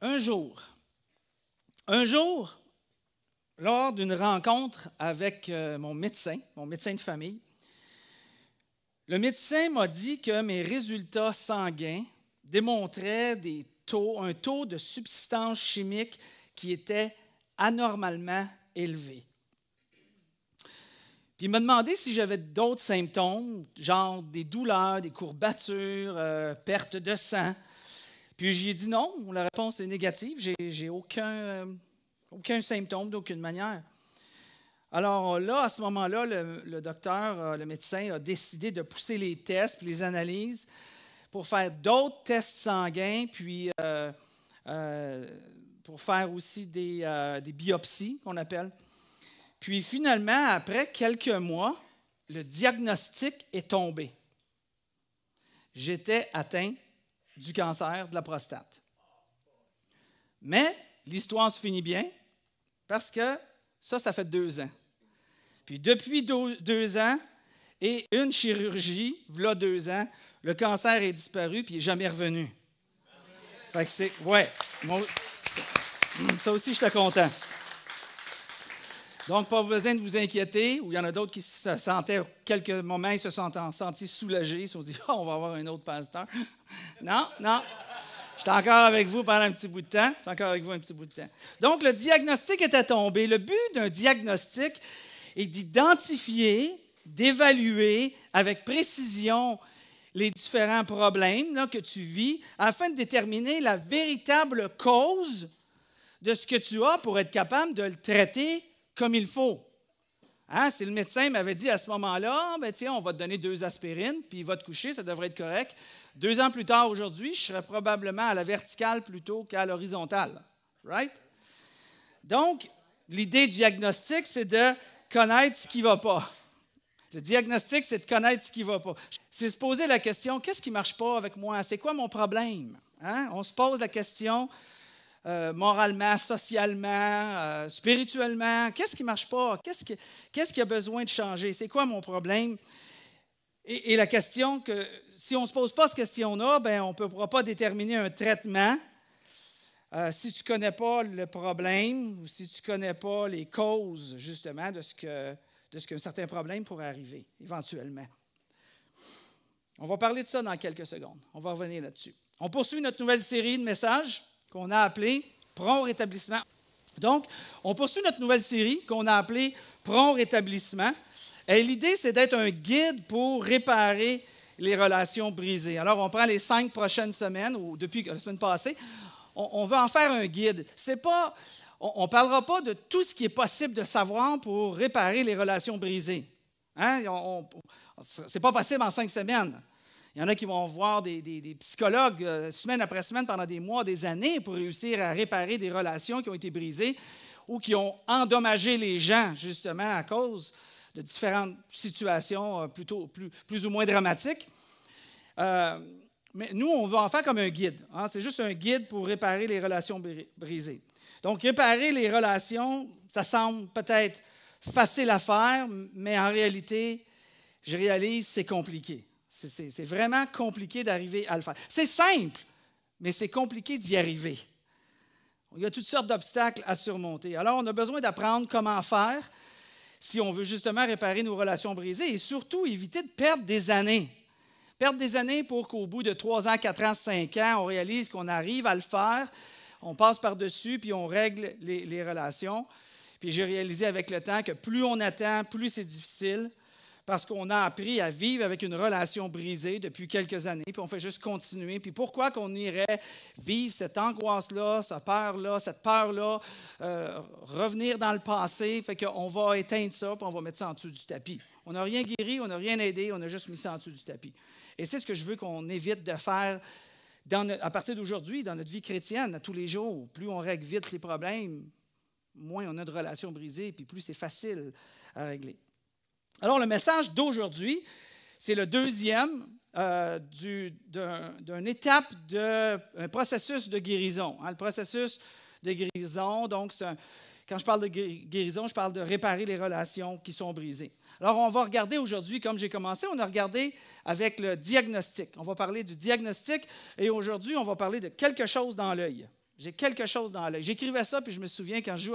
Un jour, lors d'une rencontre avec mon médecin de famille, le médecin m'a dit que mes résultats sanguins démontraient un taux de substances chimiques qui était anormalement élevé. Puis il m'a demandé si j'avais d'autres symptômes, genre des douleurs, des courbatures, perte de sang. Puis j'ai dit non, la réponse est négative, j'ai aucun symptôme d'aucune manière. Alors là, à ce moment-là, le docteur, le médecin a décidé de pousser les tests puis les analyses pour faire d'autres tests sanguins, puis pour faire aussi des biopsies, qu'on appelle. Puis finalement, après quelques mois, le diagnostic est tombé. J'étais atteint du cancer de la prostate. Mais l'histoire se finit bien parce que ça fait 2 ans. Puis depuis 2 ans et une chirurgie, voilà 2 ans, le cancer est disparu puis il n'est jamais revenu. Fait que c'est, ouais, ça aussi, j'étais content. Donc, pas besoin de vous inquiéter, ou il y en a d'autres qui se sentaient, quelques moments, ils se sont sentis soulagés, ils se sont dit « Oh, on va avoir un autre pasteur. » Non, j'étais encore avec vous pendant un petit bout de temps. Donc, le diagnostic était tombé. Le but d'un diagnostic est d'identifier, d'évaluer avec précision les différents problèmes là, que tu vis afin de déterminer la véritable cause de ce que tu as pour être capable de le traiter comme il faut. Hein? Si le médecin m'avait dit à ce moment-là, ben, tiens, on va te donner 2 aspirines, puis il va te coucher, ça devrait être correct. 2 ans plus tard, aujourd'hui, je serais probablement à la verticale plutôt qu'à l'horizontale. Right? Donc, l'idée du diagnostic, c'est de connaître ce qui ne va pas. Le diagnostic, c'est de connaître ce qui ne va pas. C'est se poser la question, qu'est-ce qui ne marche pas avec moi? C'est quoi mon problème? Hein? On se pose la question moralement, socialement, spirituellement. Qu'est-ce qui ne marche pas? Qu'est-ce qui a besoin de changer? C'est quoi mon problème? Et la question que, si on ne se pose pas cette question-là, ben, on ne pourra pas déterminer un traitement si tu ne connais pas le problème ou si tu ne connais pas les causes, justement, de ce qu'un certain problème pourrait arriver, éventuellement. On va parler de ça dans quelques secondes. On va revenir là-dessus. On poursuit notre nouvelle série de messages qu'on a appelée « Prompt rétablissement ». Donc, on poursuit notre nouvelle série qu'on a appelée « Prompt rétablissement ». Et l'idée, c'est d'être un guide pour réparer les relations brisées. Alors, on prend les 5 prochaines semaines, ou depuis la semaine passée, on va en faire un guide. On ne parlera pas de tout ce qui est possible de savoir pour réparer les relations brisées. Hein? Ce n'est pas possible en 5 semaines. Il y en a qui vont voir des psychologues semaine après semaine pendant des mois, des années pour réussir à réparer des relations qui ont été brisées ou qui ont endommagé les gens, justement, à cause de différentes situations plus ou moins dramatiques. Mais nous, on va en faire comme un guide. Hein? C'est juste un guide pour réparer les relations brisées. Donc, réparer les relations, ça semble peut-être facile à faire, mais en réalité, je réalise que c'est compliqué. C'est vraiment compliqué d'arriver à le faire. C'est simple, mais c'est compliqué d'y arriver. Il y a toutes sortes d'obstacles à surmonter. Alors, on a besoin d'apprendre comment faire si on veut justement réparer nos relations brisées et surtout éviter de perdre des années. Perdre des années pour qu'au bout de 3 ans, 4 ans, 5 ans, on réalise qu'on arrive à le faire, on passe par-dessus, puis on règle les relations. Puis j'ai réalisé avec le temps que plus on attend, plus c'est difficile, parce qu'on a appris à vivre avec une relation brisée depuis quelques années, puis on fait juste continuer. Puis pourquoi qu'on irait vivre cette angoisse-là, cette peur-là, revenir dans le passé, fait qu'on va éteindre ça, puis on va mettre ça en dessous du tapis. On n'a rien guéri, on n'a rien aidé, on a juste mis ça en dessous du tapis. Et c'est ce que je veux qu'on évite de faire à partir d'aujourd'hui, dans notre vie chrétienne, à tous les jours. Plus on règle vite les problèmes, moins on a de relations brisées, puis plus c'est facile à régler. Alors, le message d'aujourd'hui, c'est le deuxième d'une étape d'un processus de guérison. Hein, le processus de guérison, donc, quand je parle de guérison, je parle de réparer les relations qui sont brisées. Alors, on va regarder aujourd'hui, comme j'ai commencé, on a regardé avec le diagnostic. On va parler du diagnostic et aujourd'hui, on va parler de quelque chose dans l'œil. J'ai quelque chose dans l'œil. J'écrivais ça, puis je me souviens quand je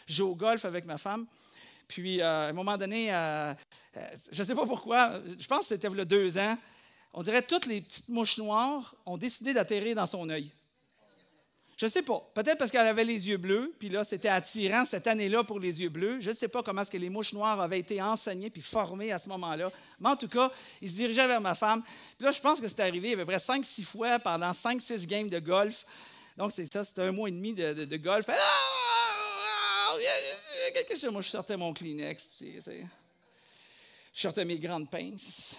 joue au golf avec ma femme. Puis, à un moment donné, je ne sais pas pourquoi, je pense que c'était il y a 2 ans, on dirait que toutes les petites mouches noires ont décidé d'atterrir dans son œil. Je ne sais pas. Peut-être parce qu'elle avait les yeux bleus, puis là, c'était attirant cette année-là pour les yeux bleus. Je ne sais pas comment est-ce que les mouches noires avaient été enseignées puis formées à ce moment-là. Mais en tout cas, il se dirigeait vers ma femme. Puis là, je pense que c'est arrivé à peu près 5-6 fois pendant 5-6 games de golf. Donc, c'est ça, c'était 1 mois et demi de golf. Quelque chose. Moi, je sortais mon Kleenex. Je sortais mes grandes pinces.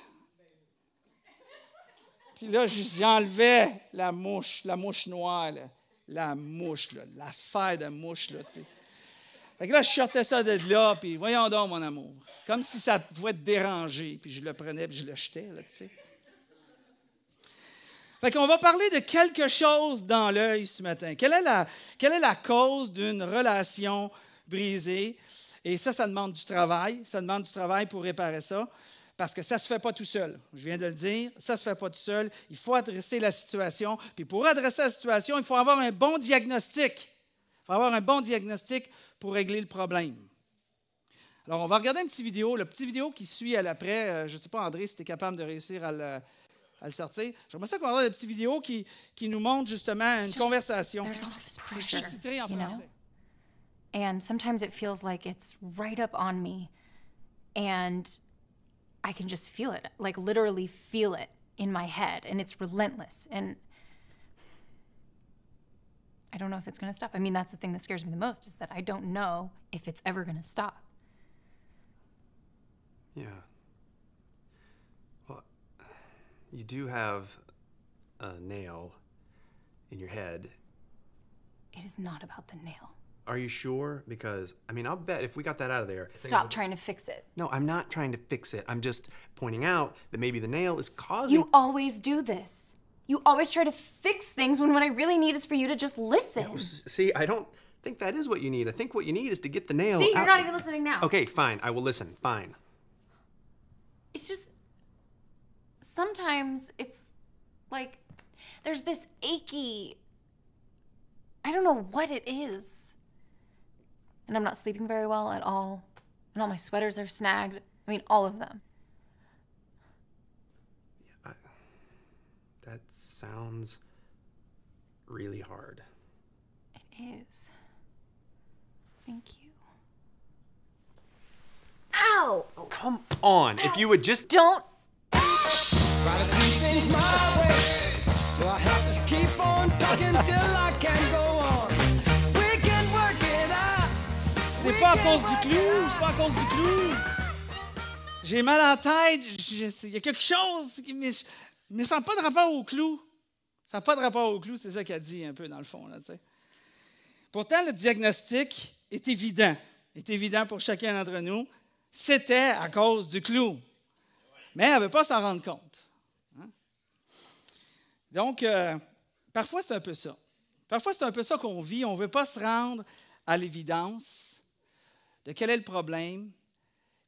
Puis là, j'enlevais la mouche noire, là. La mouche, là, l'affaire de mouche, là, tu sais. Fait que là, je sortais ça de là, puis voyons donc, mon amour. Comme si ça pouvait te déranger, puis je le prenais, puis je le jetais, là, tu sais. Fait qu'on va parler de quelque chose dans l'œil ce matin. Quelle est la cause d'une relation brisée? Et ça demande du travail. Ça demande du travail pour réparer ça, parce que ça ne se fait pas tout seul. Je viens de le dire, ça ne se fait pas tout seul. Il faut adresser la situation. Puis pour adresser la situation, il faut avoir un bon diagnostic. Il faut avoir un bon diagnostic pour régler le problème. Alors, on va regarder une petite vidéo. La petite vidéo qui suit à l'après, je ne sais pas, André, si tu es capable de réussir à le sortir. J'aimerais ça qu'on regarde une petite vidéo qui nous montre justement une conversation. C'est sous-titré en français. And sometimes it feels like it's right up on me. And I can just feel it, like literally feel it in my head. And it's relentless. And I don't know if it's going to stop. I mean, that's the thing that scares me the most, is that I don't know if it's ever going to stop. Yeah. Well, you do have a nail in your head. It is not about the nail. Are you sure? Because, I mean, I'll bet if we got that out of there... Stop trying to fix it. No, I'm not trying to fix it. I'm just pointing out that maybe the nail is causing... You always do this. You always try to fix things when what I really need is for you to just listen. Yeah, see, I don't think that is what you need. I think what you need is to get the nail See, you're out. not even listening now. Okay, fine. I will listen. Fine. It's just... Sometimes it's like there's this achy... I don't know what it is. And I'm not sleeping very well at all. And all my sweaters are snagged. I mean, all of them. Yeah, that sounds really hard. It is. Thank you. Ow! Oh, come on. Ow. If you would just... Don't... Try to see things my way. Do I have to keep on talking till I can go on? We can work it out. C'est pas à cause du clou, c'est pas à cause du clou. J'ai mal à la tête, il y a quelque chose, mais je ne sens pas de rapport au clou. Ça n'a pas de rapport au clou, c'est ça qu'elle dit un peu dans le fond. Là, tu sais. Pourtant, le diagnostic est évident pour chacun d'entre nous. C'était à cause du clou. Mais elle ne veut pas s'en rendre compte. Hein? Donc, parfois, c'est un peu ça. Parfois, c'est un peu ça qu'on vit. On ne veut pas se rendre à l'évidence de quel est le problème.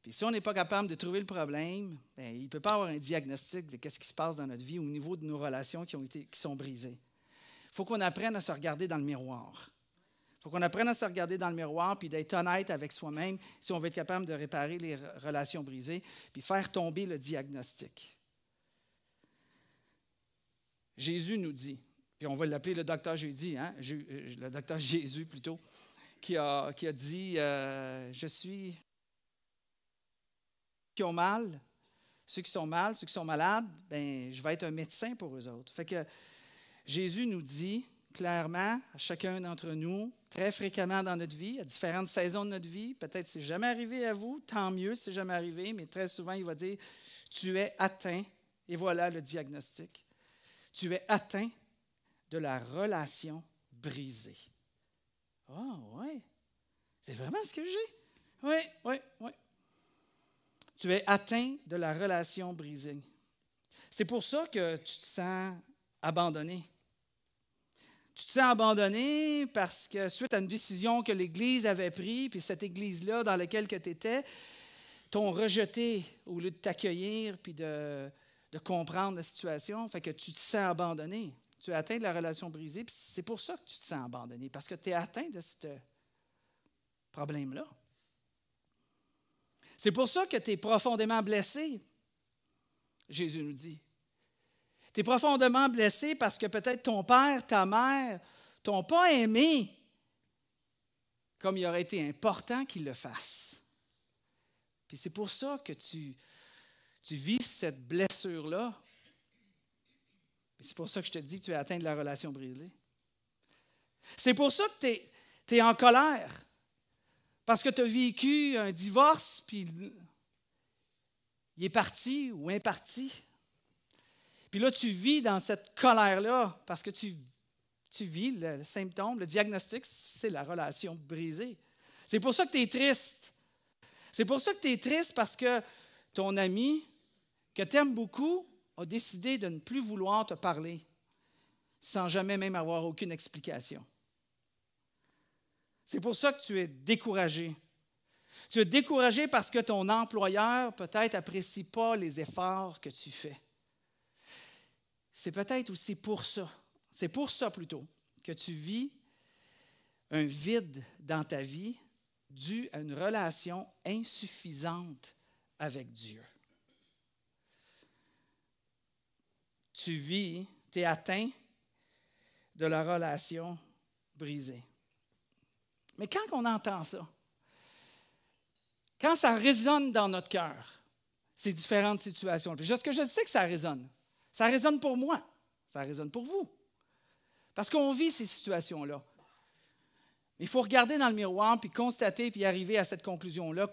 Puis si on n'est pas capable de trouver le problème, bien, il ne peut pas avoir un diagnostic de ce qui se passe dans notre vie au niveau de nos relations qui sont brisées. Il faut qu'on apprenne à se regarder dans le miroir. Il faut qu'on apprenne à se regarder dans le miroir puis d'être honnête avec soi-même si on veut être capable de réparer les relations brisées puis faire tomber le diagnostic. Jésus nous dit, puis on va l'appeler le docteur Jésus, hein? Le docteur Jésus plutôt, qui a dit, je suis... qui ont mal, ceux qui sont malades, ben, je vais être un médecin pour eux autres. Fait que Jésus nous dit clairement à chacun d'entre nous, très fréquemment dans notre vie, à différentes saisons de notre vie, peut-être c'est jamais arrivé à vous, tant mieux si c'est jamais arrivé, mais très souvent il va dire, tu es atteint, et voilà le diagnostic. Tu es atteint de la relation brisée. Ah, oui, c'est vraiment ce que j'ai. Oui. Tu es atteint de la relation brisée. C'est pour ça que tu te sens abandonné. Tu te sens abandonné parce que suite à une décision que l'Église avait prise, puis cette Église-là dans laquelle tu étais, t'ont rejeté au lieu de t'accueillir puis de comprendre la situation, fait que tu te sens abandonné. Tu es atteint de la relation brisée, puis c'est pour ça que tu te sens abandonné, parce que tu es atteint de ce problème-là. C'est pour ça que tu es profondément blessé, Jésus nous dit. Tu es profondément blessé parce que peut-être ton père, ta mère t'ont pas aimé comme il aurait été important qu'ils le fassent. Puis c'est pour ça que tu vis cette blessure-là. C'est pour ça que je te dis que tu es atteint de la relation brisée. C'est pour ça que tu es en colère. Parce que tu as vécu un divorce, puis il est parti ou imparti. Puis là, tu vis dans cette colère-là parce que tu vis le symptôme, le diagnostic, c'est la relation brisée. C'est pour ça que tu es triste. C'est pour ça que tu es triste parce que ton ami, que tu aimes beaucoup, a décidé de ne plus vouloir te parler sans jamais même avoir aucune explication. C'est pour ça que tu es découragé. Tu es découragé parce que ton employeur peut-être n'apprécie pas les efforts que tu fais. C'est peut-être aussi pour ça, c'est pour ça plutôt, que tu vis un vide dans ta vie dû à une relation insuffisante avec Dieu. Tu es atteint de la relation brisée. Mais quand on entend ça, quand ça résonne dans notre cœur, ces différentes situations, parce que je sais que ça résonne pour moi, ça résonne pour vous, parce qu'on vit ces situations-là. Il faut regarder dans le miroir, puis constater, puis arriver à cette conclusion-là,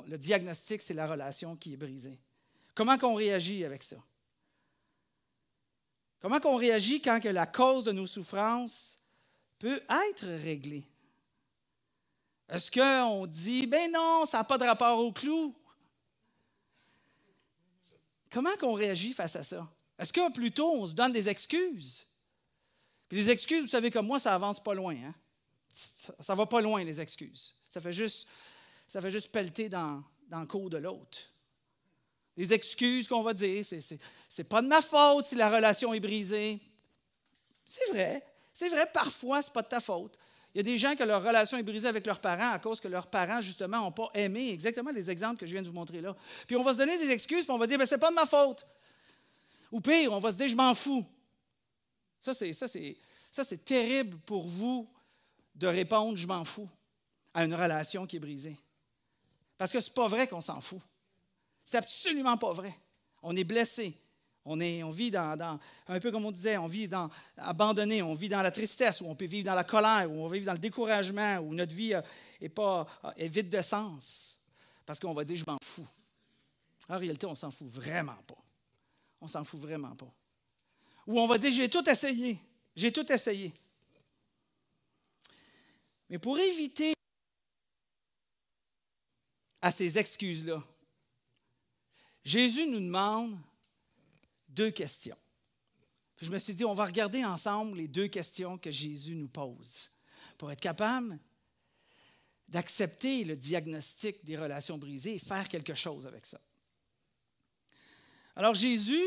le diagnostic, c'est la relation qui est brisée. Comment qu'on réagit avec ça? Comment qu'on réagit quand que la cause de nos souffrances peut être réglée? Est-ce qu'on dit, ben non, ça n'a pas de rapport au clou? Comment qu'on réagit face à ça? Est-ce que plutôt on se donne des excuses? Puis les excuses, vous savez comme moi, ça avance pas loin. Hein? Ça ne va pas loin, les excuses. Ça fait juste pelleter dans le cours de l'autre. Les excuses qu'on va dire, c'est pas de ma faute si la relation est brisée. C'est vrai, parfois, c'est pas de ta faute. Il y a des gens que leur relation est brisée avec leurs parents à cause que leurs parents, justement, n'ont pas aimé exactement les exemples que je viens de vous montrer là. Puis on va se donner des excuses, puis on va dire, c'est pas de ma faute. Ou pire, on va se dire, je m'en fous. Ça, c'est terrible pour vous de répondre, je m'en fous, à une relation qui est brisée. Parce que c'est pas vrai qu'on s'en fout. C'est absolument pas vrai. On est blessé. On vit dans, un peu comme on disait, on vit abandonné, on vit dans la tristesse, ou on peut vivre dans la colère, ou on va vivre dans le découragement, où notre vie est vide de sens. Parce qu'on va dire, je m'en fous. En réalité, on ne s'en fout vraiment pas. On ne s'en fout vraiment pas. Ou on va dire, j'ai tout essayé. J'ai tout essayé. Mais pour éviter à ces excuses-là, Jésus nous demande 2 questions. Puis je me suis dit, on va regarder ensemble les 2 questions que Jésus nous pose pour être capable d'accepter le diagnostic des relations brisées et faire quelque chose avec ça. Alors Jésus,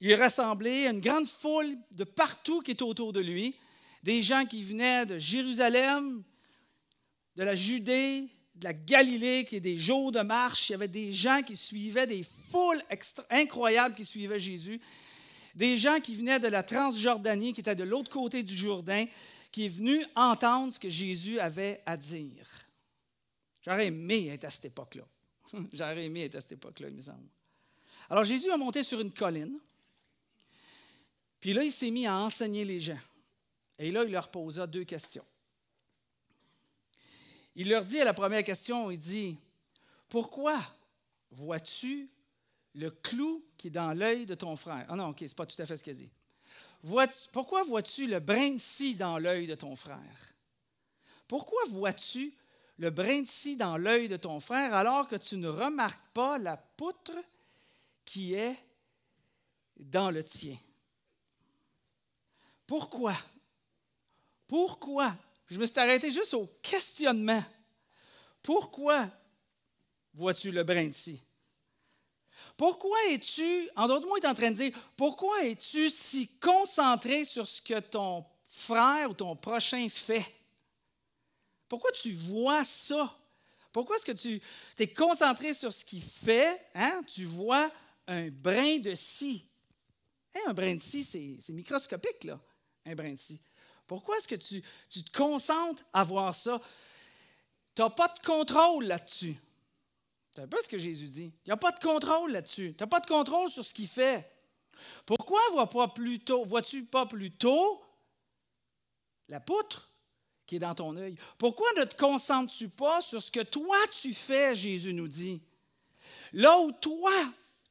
il rassemblait une grande foule de partout qui était autour de lui, des gens qui venaient de Jérusalem, de la Judée, de la Galilée, qui est des jours de marche. Il y avait des gens qui suivaient, des foules incroyables qui suivaient Jésus. Des gens qui venaient de la Transjordanie, qui étaient de l'autre côté du Jourdain, qui est venu entendre ce que Jésus avait à dire. J'aurais aimé être à cette époque-là. J'aurais aimé être à cette époque-là, il me semble. Alors Jésus a monté sur une colline. Puis là, il s'est mis à enseigner les gens. Et là, il leur posa 2 questions. Il leur dit à la première question, il dit, « Pourquoi vois-tu le clou qui est dans l'œil de ton frère? » Ah non, OK, ce n'est pas tout à fait ce qu'il a dit. « Pourquoi vois-tu le brin de scie dans l'œil de ton frère? Pourquoi vois-tu le brin de scie dans l'œil de ton frère alors que tu ne remarques pas la poutre qui est dans le tien? » Pourquoi? Pourquoi? Je me suis arrêté juste au questionnement. Pourquoi vois-tu le brin de scie? Pourquoi es-tu, en d'autres mots, il est en train de dire, pourquoi es-tu si concentré sur ce que ton frère ou ton prochain fait? Pourquoi tu vois ça? Pourquoi est-ce que tu es concentré sur ce qu'il fait? Hein? Tu vois un brin de scie. Hein, un brin de scie, c'est microscopique, là, un brin de scie. Pourquoi est-ce que tu te concentres à voir ça? Tu n'as pas de contrôle là-dessus. C'est un peu ce que Jésus dit. Il n'y a pas de contrôle là-dessus. Tu n'as pas de contrôle sur ce qu'il fait. Pourquoi vois-tu pas plutôt la poutre qui est dans ton œil? Pourquoi ne te concentres-tu pas sur ce que toi tu fais, Jésus nous dit? Là où toi,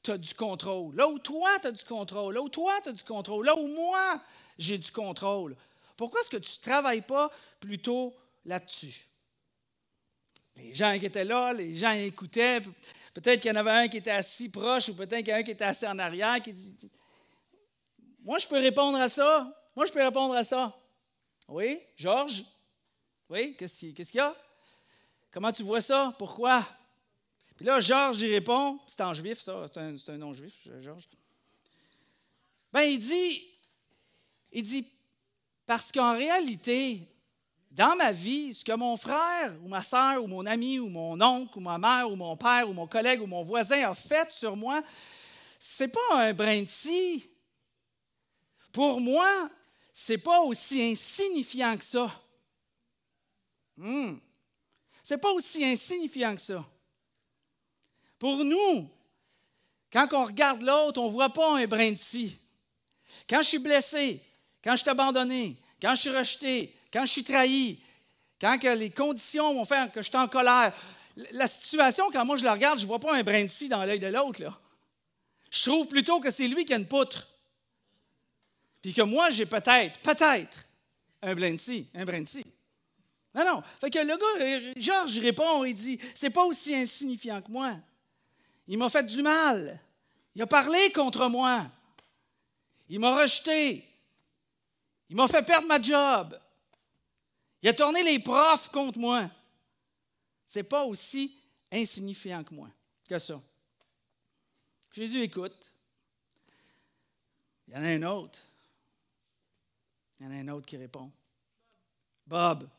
tu as du contrôle. Là où toi, tu as du contrôle. Là où toi, tu as du contrôle. Là où moi, j'ai du contrôle. Pourquoi est-ce que tu ne travailles pas plutôt là-dessus? Les gens qui étaient là, les gens écoutaient. Peut-être qu'il y en avait un qui était assis proche ou peut-être qu'il y en a un qui était assis en arrière qui dit « Moi, je peux répondre à ça. Moi, je peux répondre à ça. » Oui, Georges? Oui, qu'est-ce qu'il y a? Comment tu vois ça? Pourquoi? Puis là, Georges, il répond, c'est en juif, ça, c'est un nom juif, Georges. Bien, il dit, parce qu'en réalité, dans ma vie, ce que mon frère ou ma sœur ou mon ami ou mon oncle ou ma mère ou mon père ou mon collègue ou mon voisin a fait sur moi, c'est pas un brin de scie. Pour moi, c'est pas aussi insignifiant que ça. C'est pas aussi insignifiant que ça. Pour nous, quand on regarde l'autre, on ne voit pas un brin de scie. Quand je suis blessé, quand je suis abandonné, quand je suis rejeté, quand je suis trahi, quand que les conditions vont faire que je suis en colère, la situation, quand moi je la regarde, je ne vois pas un brin de scie dans l'œil de l'autre, là. Je trouve plutôt que c'est lui qui a une poutre. Puis que moi, j'ai peut-être un brin de scie. Non. Fait que le gars, Georges répond, il dit, c'est pas aussi insignifiant que moi. Il m'a fait du mal. Il a parlé contre moi. Il m'a rejeté. Il m'a fait perdre ma job. Il a tourné les profs contre moi. C'est pas aussi insignifiant que moi, que ça. Jésus écoute. Il y en a un autre. Il y en a un autre qui répond. Bob.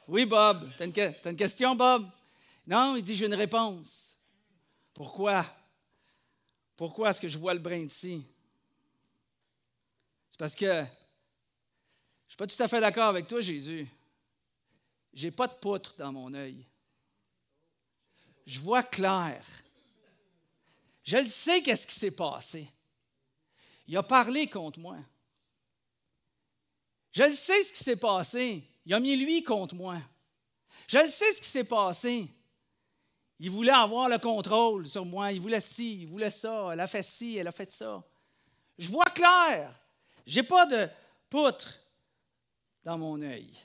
Oui, Bob. T'as une question, Bob? Non, il dit, j'ai une réponse. Pourquoi? Pourquoi est-ce que je vois le brin de scie? C'est parce que je ne suis pas tout à fait d'accord avec toi, Jésus. Je n'ai pas de poutre dans mon œil. Je vois clair. Je le sais qu'est-ce qui s'est passé. Il a parlé contre moi. Je le sais ce qui s'est passé. Il a mis lui contre moi. Je le sais ce qui s'est passé. Il voulait avoir le contrôle sur moi. Il voulait ci, il voulait ça. Elle a fait ci, elle a fait ça. Je vois clair. Je n'ai pas de poutre dans mon œil.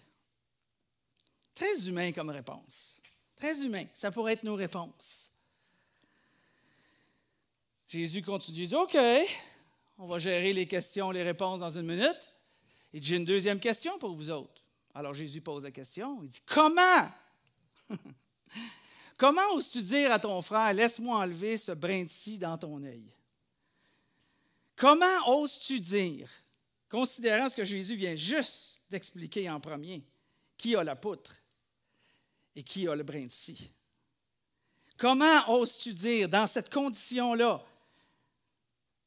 Très humain comme réponse. Très humain. Ça pourrait être nos réponses. Jésus continue, il dit, OK, on va gérer les questions, les réponses dans une minute. Il dit, j'ai une deuxième question pour vous autres. Alors Jésus pose la question. Il dit, comment? Comment oses-tu dire à ton frère, laisse-moi enlever ce brin de scie dans ton œil? Comment oses-tu dire, considérant ce que Jésus vient juste d'expliquer en premier, qui a la poutre et qui a le brin de scie? Comment oses-tu dire, dans cette condition-là,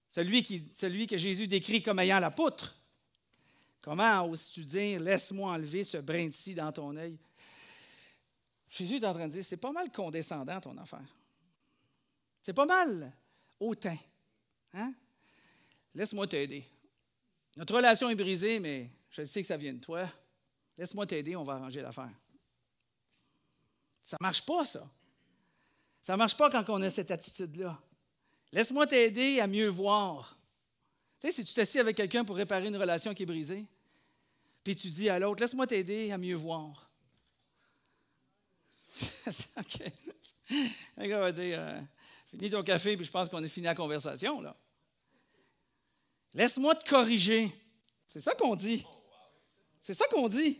celui que Jésus décrit comme ayant la poutre, comment oses-tu dire, laisse-moi enlever ce brin de scie dans ton œil? Jésus est en train de dire, c'est pas mal condescendant ton affaire. C'est pas mal hautain. Hein? Laisse-moi t'aider. Notre relation est brisée, mais je sais que ça vient de toi. Laisse-moi t'aider, on va arranger l'affaire. Ça ne marche pas, ça. Ça ne marche pas quand on a cette attitude-là. Laisse-moi t'aider à mieux voir. Tu sais, si tu t'assieds avec quelqu'un pour réparer une relation qui est brisée, puis tu dis à l'autre, laisse-moi t'aider à mieux voir. OK. Le gars va dire, finis ton café, puis je pense qu'on a fini la conversation, là. Laisse-moi te corriger. C'est ça qu'on dit. C'est ça qu'on dit.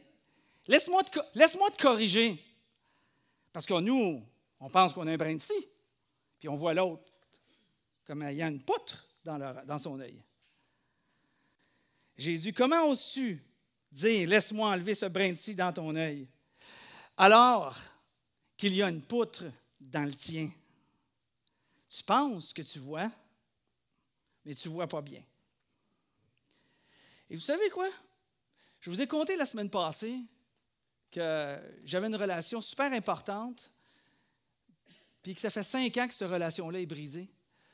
Laisse-moi te corriger. Parce que nous, on pense qu'on a un brin de scie. Puis on voit l'autre comme ayant une poutre dans son œil. Jésus, comment oses-tu dire, laisse-moi enlever ce brin de scie dans ton œil, alors qu'il y a une poutre dans le tien? Tu penses que tu vois, mais tu ne vois pas bien. Et vous savez quoi? Je vous ai conté la semaine passée que j'avais une relation super importante, puis que ça fait 5 ans que cette relation-là est brisée,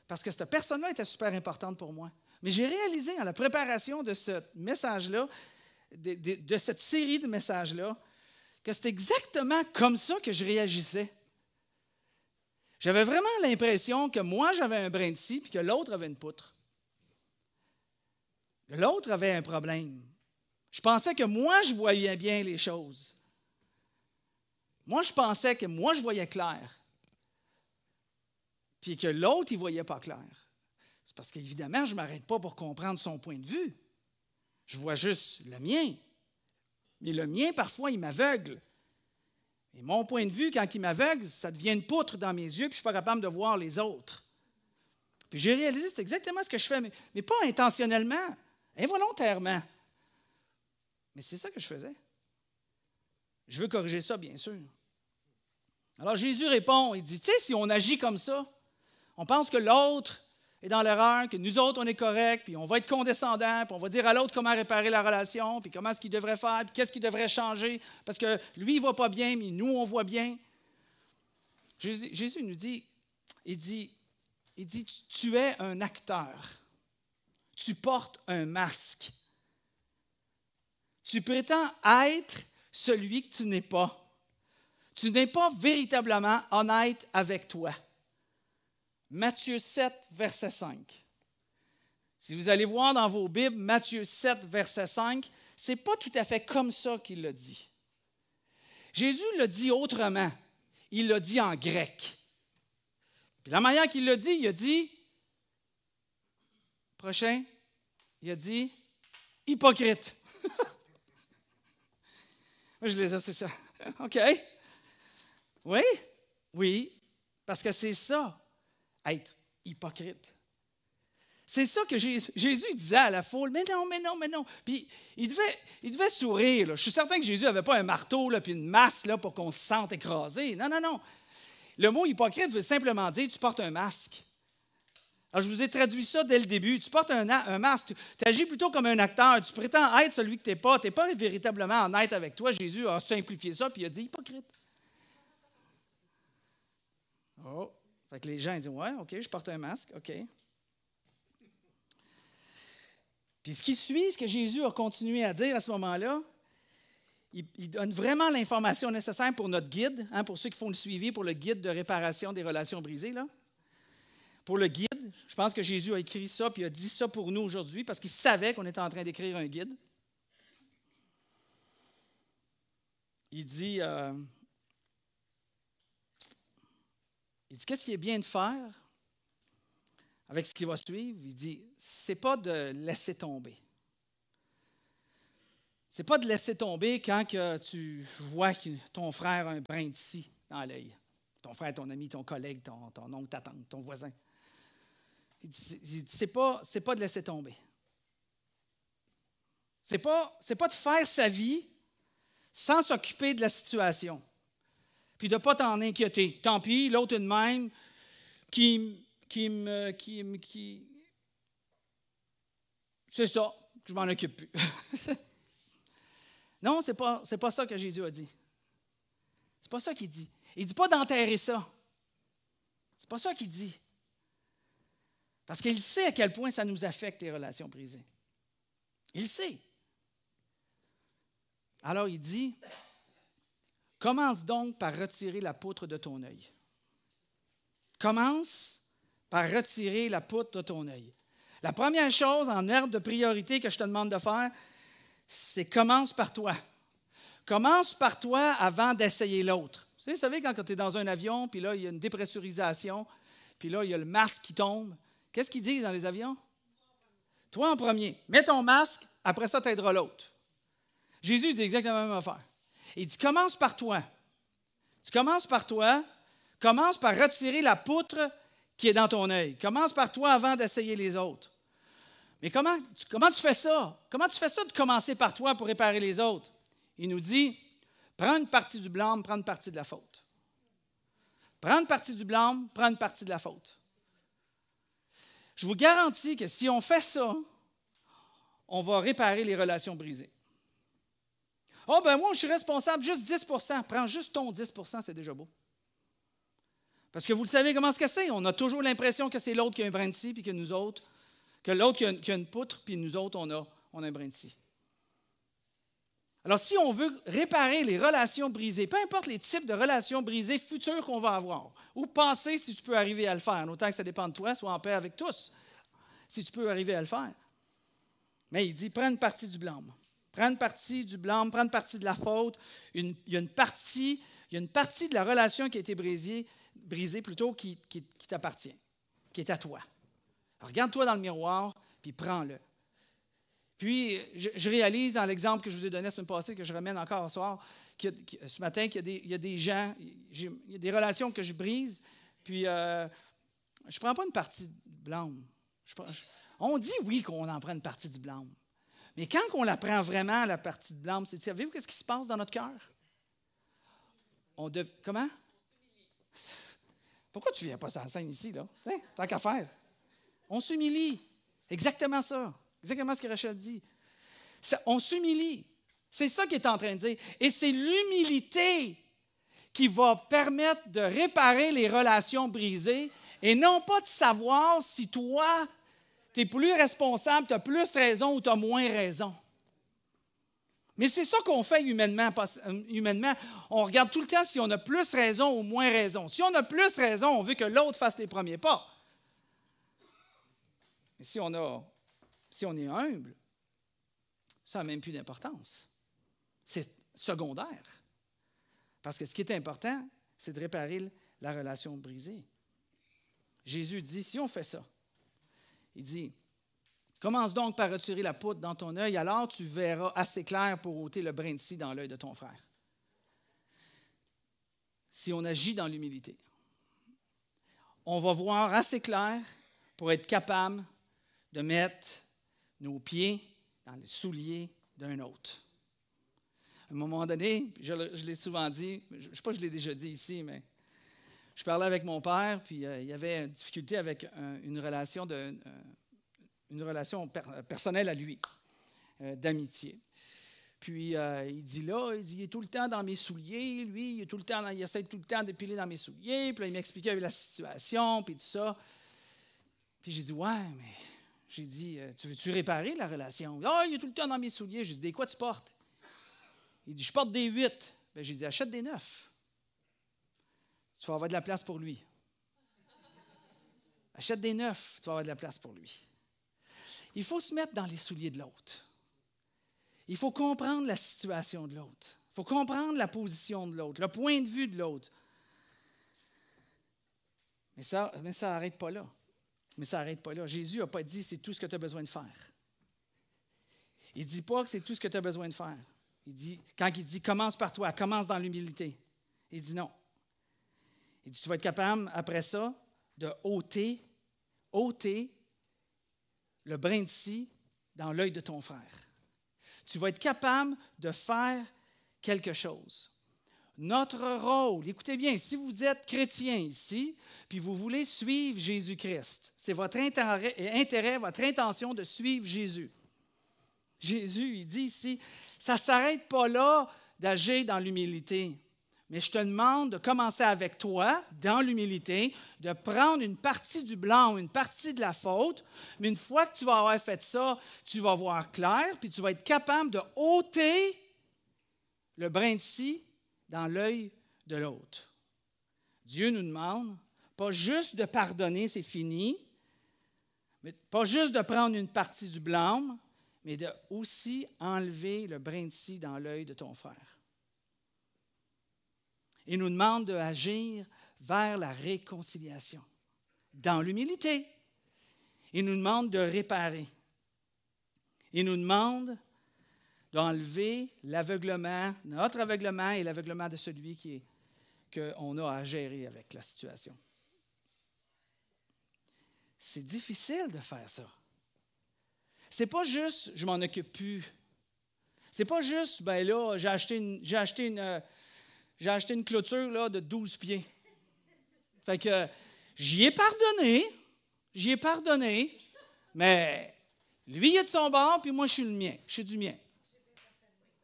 parce que cette personne-là était super importante pour moi. Mais j'ai réalisé en la préparation de ce message-là, de cette série de messages-là, que c'est exactement comme ça que je réagissais. J'avais vraiment l'impression que moi, j'avais un brin de scie, puis que l'autre avait une poutre. L'autre avait un problème. Je pensais que moi, je voyais bien les choses. Moi, je pensais que moi, je voyais clair. Puis que l'autre, il ne voyait pas clair. C'est parce qu'évidemment, je ne m'arrête pas pour comprendre son point de vue. Je vois juste le mien. Mais le mien, parfois, il m'aveugle. Et mon point de vue, quand il m'aveugle, ça devient une poutre dans mes yeux, puis je ne suis pas capable de voir les autres. Puis j'ai réalisé, c'est exactement ce que je fais, mais pas intentionnellement, involontairement. Mais c'est ça que je faisais. Je veux corriger ça, bien sûr. Alors Jésus répond, il dit, tu sais, si on agit comme ça, on pense que l'autre est dans l'erreur, que nous autres, on est corrects, puis on va être condescendants, puis on va dire à l'autre comment réparer la relation, puis comment est-ce qu'il devrait faire, puis qu'est-ce qu'il devrait changer, parce que lui, il ne va pas bien, mais nous, on voit bien. Jésus nous dit, il dit, tu es un acteur. Tu portes un masque. Tu prétends être celui que tu n'es pas. Tu n'es pas véritablement honnête avec toi. Matthieu 7, verset 5. Si vous allez voir dans vos Bibles, Matthieu 7, verset 5, ce n'est pas tout à fait comme ça qu'il l'a dit. Jésus l'a dit autrement. Il l'a dit en grec. Puis la manière qu'il l'a dit, il a dit, prochain, il a dit, hypocrite. Moi, je les ai, c'est ça. OK. Oui, oui, parce que c'est ça, être hypocrite. C'est ça que Jésus disait à la foule. Mais non, mais non, mais non. Puis il devait sourire. Là. Je suis certain que Jésus n'avait pas un marteau là, puis une masse là, pour qu'on se sente écrasé. Non, non, non. Le mot hypocrite veut simplement dire tu portes un masque. Alors, je vous ai traduit ça dès le début. Tu portes un masque. Tu agis plutôt comme un acteur. Tu prétends être celui que tu n'es pas. Tu n'es pas véritablement honnête avec toi. Jésus a simplifié ça, puis il a dit hypocrite. Oh. Fait que les gens ils disent ouais, OK, je porte un masque. OK. Puis ce qui suit, ce que Jésus a continué à dire à ce moment-là, il donne vraiment l'information nécessaire pour notre guide, hein, pour ceux qui font le suivi, pour le guide de réparation des relations brisées. Là. Pour le guide, je pense que Jésus a écrit ça puis a dit ça pour nous aujourd'hui parce qu'il savait qu'on était en train d'écrire un guide. Il dit qu'est-ce qui est bien de faire avec ce qui va suivre? Il dit, c'est pas de laisser tomber. C'est pas de laisser tomber quand que tu vois que ton frère a un brin de scie dans l'œil. Ton frère, ton ami, ton collègue, ton oncle, ta tante, ton voisin. Il dit c'est pas de laisser tomber. C'est pas de faire sa vie sans s'occuper de la situation. Puis de ne pas t'en inquiéter. Tant pis, l'autre est de même qui c'est ça, je m'en occupe plus. Non, c'est pas ça que Jésus a dit. C'est pas ça qu'il dit. Il ne dit pas d'enterrer ça. C'est pas ça qu'il dit. Parce qu'il sait à quel point ça nous affecte les relations brisées. Il sait. Alors il dit, commence donc par retirer la poutre de ton œil. Commence par retirer la poutre de ton œil. La première chose en ordre de priorité que je te demande de faire, c'est commence par toi. Commence par toi avant d'essayer l'autre. Vous savez, quand tu es dans un avion, puis là, il y a une dépressurisation, puis là, il y a le masque qui tombe. Qu'est-ce qu'ils disent dans les avions? Toi en premier. Mets ton masque, après ça, tu aideras l'autre. Jésus dit exactement la même affaire. Il dit, commence par toi. Tu commences par toi, commence par retirer la poutre qui est dans ton œil. Commence par toi avant d'essayer les autres. Mais comment tu fais ça? Comment tu fais ça de commencer par toi pour réparer les autres? Il nous dit, prends une partie du blâme, prends une partie de la faute. Prends une partie du blâme, prends une partie de la faute. Je vous garantis que si on fait ça, on va réparer les relations brisées. Oh, ben moi, je suis responsable juste 10 % Prends juste ton 10 % c'est déjà beau. Parce que vous le savez comment c'est. On a toujours l'impression que c'est l'autre qui a un brin de scie, puis que nous autres, que l'autre qui a une poutre, puis nous autres, on a un brin de scie. Alors, si on veut réparer les relations brisées, peu importe les types de relations brisées futures qu'on va avoir, ou penser si tu peux arriver à le faire, autant que ça dépend de toi, sois en paix avec tous, si tu peux arriver à le faire. Mais il dit, prends une partie du blâme. Prends une partie du blâme, prends une partie de la faute. Il y a une partie de la relation qui a été brisée plutôt, qui t'appartient, qui est à toi. Alors, regarde-toi dans le miroir, puis prends-le. Puis, je réalise dans l'exemple que je vous ai donné la semaine passée, que je ramène encore ce soir, ce matin, qu'il y a des gens, il y a des relations que je brise, puis je ne prends pas une partie du blâme. On dit oui qu'on en prend une partie du blâme. Mais quand on la prend vraiment, la partie de blâme, savez-vous qu'est-ce qui se passe dans notre cœur? Comment? Pourquoi tu ne viens pas sur la scène ici, là? T'sais, tant qu'à faire. On s'humilie. Exactement ça. Exactement ce que Rachel dit. On s'humilie. C'est ça qu'il est en train de dire. Et c'est l'humilité qui va permettre de réparer les relations brisées et non pas de savoir si toi, tu es plus responsable, tu as plus raison ou tu as moins raison. Mais c'est ça qu'on fait humainement. On regarde tout le temps si on a plus raison ou moins raison. Si on a plus raison, on veut que l'autre fasse les premiers pas. Mais si on est humble, ça n'a même plus d'importance. C'est secondaire. Parce que ce qui est important, c'est de réparer la relation brisée. Jésus dit, si on fait ça, il dit, commence donc par retirer la poutre dans ton œil, alors tu verras assez clair pour ôter le brin de scie dans l'œil de ton frère. Si on agit dans l'humilité, on va voir assez clair pour être capable de mettre nos pieds dans les souliers d'un autre. À un moment donné, je l'ai souvent dit, je ne sais pas si je l'ai déjà dit ici, mais je parlais avec mon père, puis il y avait une difficulté avec une relation personnelle à lui, d'amitié. Puis il dit, il est tout le temps dans mes souliers, lui, il essaie tout le temps de piler dans mes souliers, puis là, il m'expliquait la situation, puis tout ça. Puis j'ai dit, ouais, mais... J'ai dit, tu veux-tu réparer la relation? Ah, il est tout le temps dans mes souliers. J'ai dit, des quoi tu portes? Il dit, je porte des 8. Bien, j'ai dit, achète des 9. Tu vas avoir de la place pour lui. Achète des 9, tu vas avoir de la place pour lui. Il faut se mettre dans les souliers de l'autre. Il faut comprendre la situation de l'autre. Il faut comprendre la position de l'autre, le point de vue de l'autre. Mais ça n'arrête pas là. Mais ça n'arrête pas là. Jésus n'a pas dit c'est tout ce que tu as besoin de faire. Il ne dit pas que c'est tout ce que tu as besoin de faire. Quand il dit commence par toi, commence dans l'humilité. Il dit non. Il dit tu vas être capable, après ça, de ôter le brin de scie dans l'œil de ton frère. Tu vas être capable de faire quelque chose. Notre rôle, écoutez bien, si vous êtes chrétien ici, puis vous voulez suivre Jésus-Christ, c'est votre intérêt, votre intention de suivre Jésus. Jésus, il dit ici, ça ne s'arrête pas là d'agir dans l'humilité, mais je te demande de commencer avec toi, dans l'humilité, de prendre une partie du blanc, une partie de la faute, mais une fois que tu vas avoir fait ça, tu vas voir clair, puis tu vas être capable de ôter le brin de scie dans l'œil de l'autre. Dieu nous demande pas juste de pardonner, c'est fini, mais pas juste de prendre une partie du blâme, mais de aussi enlever le brin de scie dans l'œil de ton frère. Il nous demande d'agir vers la réconciliation, dans l'humilité. Il nous demande de réparer. Il nous demande d'enlever l'aveuglement, notre aveuglement et l'aveuglement de celui qu'on a à gérer avec la situation. c'est difficile de faire ça. C'est pas juste, je m'en occupe plus. C'est pas juste, ben là, j'ai acheté une clôture là, de 12 pieds. Fait que j'y ai pardonné, mais lui, il est de son bord, puis moi, je suis du mien.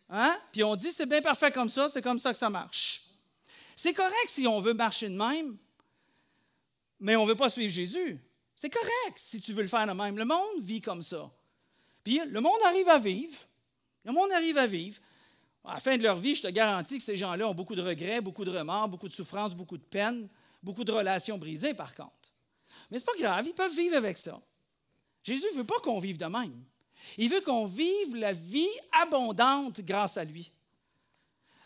Hein? Puis on dit, c'est bien parfait comme ça, c'est comme ça que ça marche. C'est correct si on veut marcher de même, mais on ne veut pas suivre Jésus. C'est correct si tu veux le faire de même. Le monde vit comme ça. Puis le monde arrive à vivre. À la fin de leur vie, je te garantis que ces gens-là ont beaucoup de regrets, beaucoup de remords, beaucoup de souffrances, beaucoup de peine, beaucoup de relations brisées, par contre. Mais ce n'est pas grave, ils peuvent vivre avec ça. Jésus ne veut pas qu'on vive de même. Il veut qu'on vive la vie abondante grâce à lui.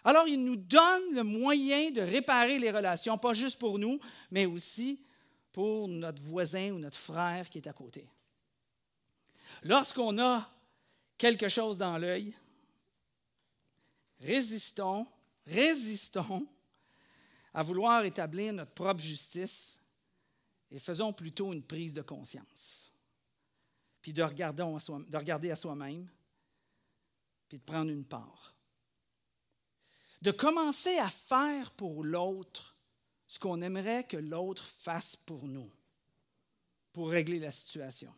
Alors, il nous donne le moyen de réparer les relations, pas juste pour nous, mais aussi pour notre voisin ou notre frère qui est à côté. Lorsqu'on a quelque chose dans l'œil, résistons à vouloir établir notre propre justice et faisons plutôt une prise de conscience. Puis de regarder à soi-même, puis de prendre une part. De commencer à faire pour l'autre ce qu'on aimerait que l'autre fasse pour nous, pour régler la situation.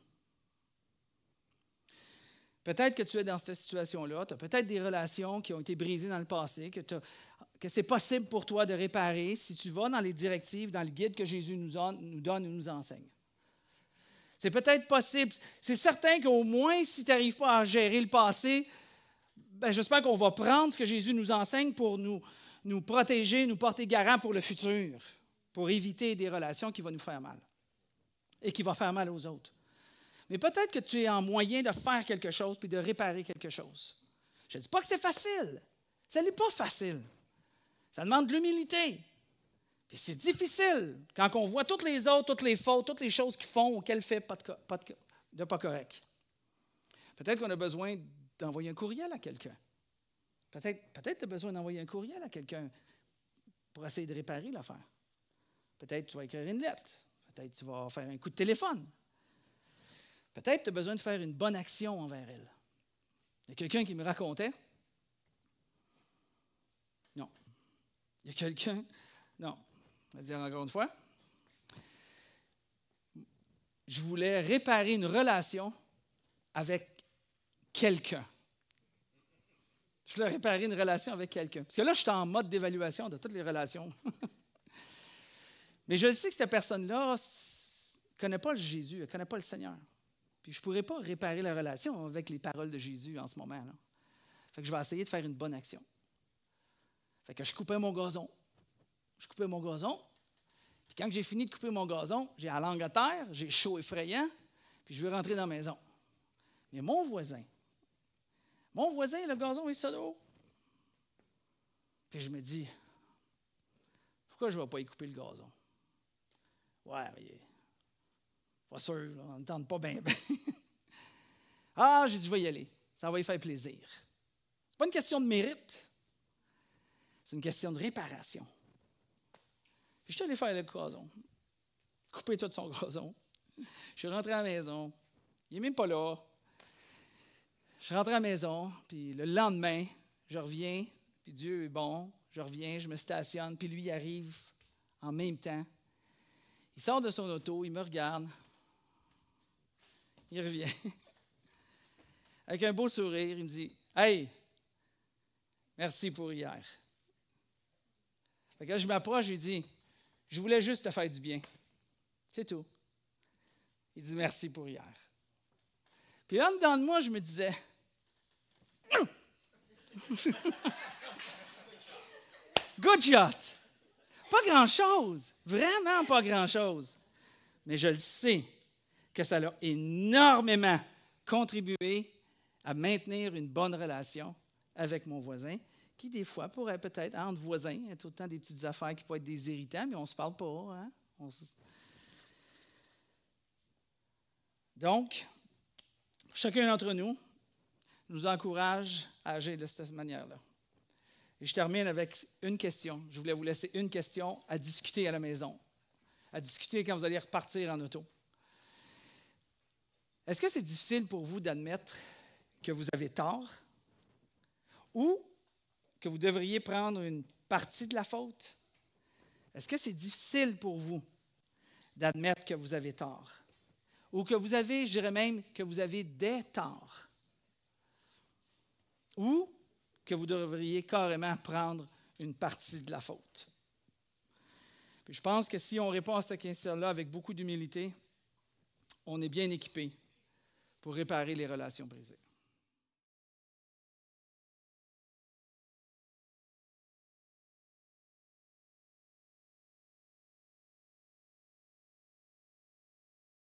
Peut-être que tu es dans cette situation-là, tu as peut-être des relations qui ont été brisées dans le passé, que c'est possible pour toi de réparer si tu vas dans les directives, dans le guide que Jésus nous donne ou nous enseigne. C'est peut-être possible. C'est certain qu'au moins, si tu n'arrives pas à gérer le passé, ben, j'espère qu'on va prendre ce que Jésus nous enseigne pour nous protéger, nous porter garant pour le futur, pour éviter des relations qui vont nous faire mal et qui vont faire mal aux autres. Mais peut-être que tu es en moyen de faire quelque chose puis de réparer quelque chose. Je ne dis pas que c'est facile. Ça n'est pas facile. Ça demande de l'humilité. Et c'est difficile quand on voit toutes les autres, toutes les fautes, toutes les choses qu'ils font ou qu'elles ne font pas correct. Peut-être qu'on a besoin d'envoyer un courriel à quelqu'un. Peut-être que tu as besoin d'envoyer un courriel à quelqu'un pour essayer de réparer l'affaire. Peut-être que tu vas écrire une lettre. Peut-être que tu vas faire un coup de téléphone. Peut-être que tu as besoin de faire une bonne action envers elle. Il y a quelqu'un qui me racontait. Non. Il y a quelqu'un. Non. Je vais dire encore une fois. Je voulais réparer une relation avec quelqu'un. Je voulais réparer une relation avec quelqu'un. Parce que là, je suis en mode d'évaluation de toutes les relations. Mais je sais que cette personne-là ne connaît pas Jésus, elle ne connaît pas le Seigneur. Puis je ne pourrais pas réparer la relation avec les paroles de Jésus en ce moment. Là. Fait que je vais essayer de faire une bonne action. Fait que je coupais mon gazon. Puis quand j'ai fini de couper mon gazon, j'ai la langue à terre, j'ai chaud effrayant, puis je veux rentrer dans la maison. Mais mon voisin, le gazon est solo. Puis je me dis, pourquoi je ne vais pas y couper le gazon? Ouais, mais pas sûr, là, on ne tente pas bien. Ah, j'ai dit, je vais y aller. Ça va y faire plaisir. Ce n'est pas une question de mérite. C'est une question de réparation. Puis je suis allé faire le gazon. Couper tout son gazon. Je suis rentré à la maison. Il n'est même pas là. Je suis rentré à la maison, puis le lendemain, je reviens, puis Dieu est bon. Je reviens, je me stationne, puis lui, il arrive en même temps. Il sort de son auto, il me regarde. Il revient. Avec un beau sourire, il me dit « Hey, merci pour hier. » Fait que là, je m'approche, je lui dis « Je voulais juste te faire du bien. » C'est tout. Il dit « Merci pour hier. » Puis là, dedans de moi, je me disais « Good shot! » Pas grand-chose. Vraiment pas grand-chose. Mais je le sais que ça a énormément contribué à maintenir une bonne relation avec mon voisin, qui des fois pourrait peut-être, entre voisins, il y a tout le temps des petites affaires qui peuvent être des irritants, mais on ne se parle pas. Hein? Donc, chacun d'entre nous nous encourage à agir de cette manière-là. Et je termine avec une question. Je voulais vous laisser une question à discuter à la maison, à discuter quand vous allez repartir en auto. Est-ce que c'est difficile pour vous d'admettre que vous avez tort ou que vous devriez prendre une partie de la faute? Est-ce que c'est difficile pour vous d'admettre que vous avez tort ou que vous avez, je dirais même, que vous avez des torts ou que vous devriez carrément prendre une partie de la faute? Puis je pense que si on répond à cette question-là avec beaucoup d'humilité, on est bien équipé pour réparer les relations brisées.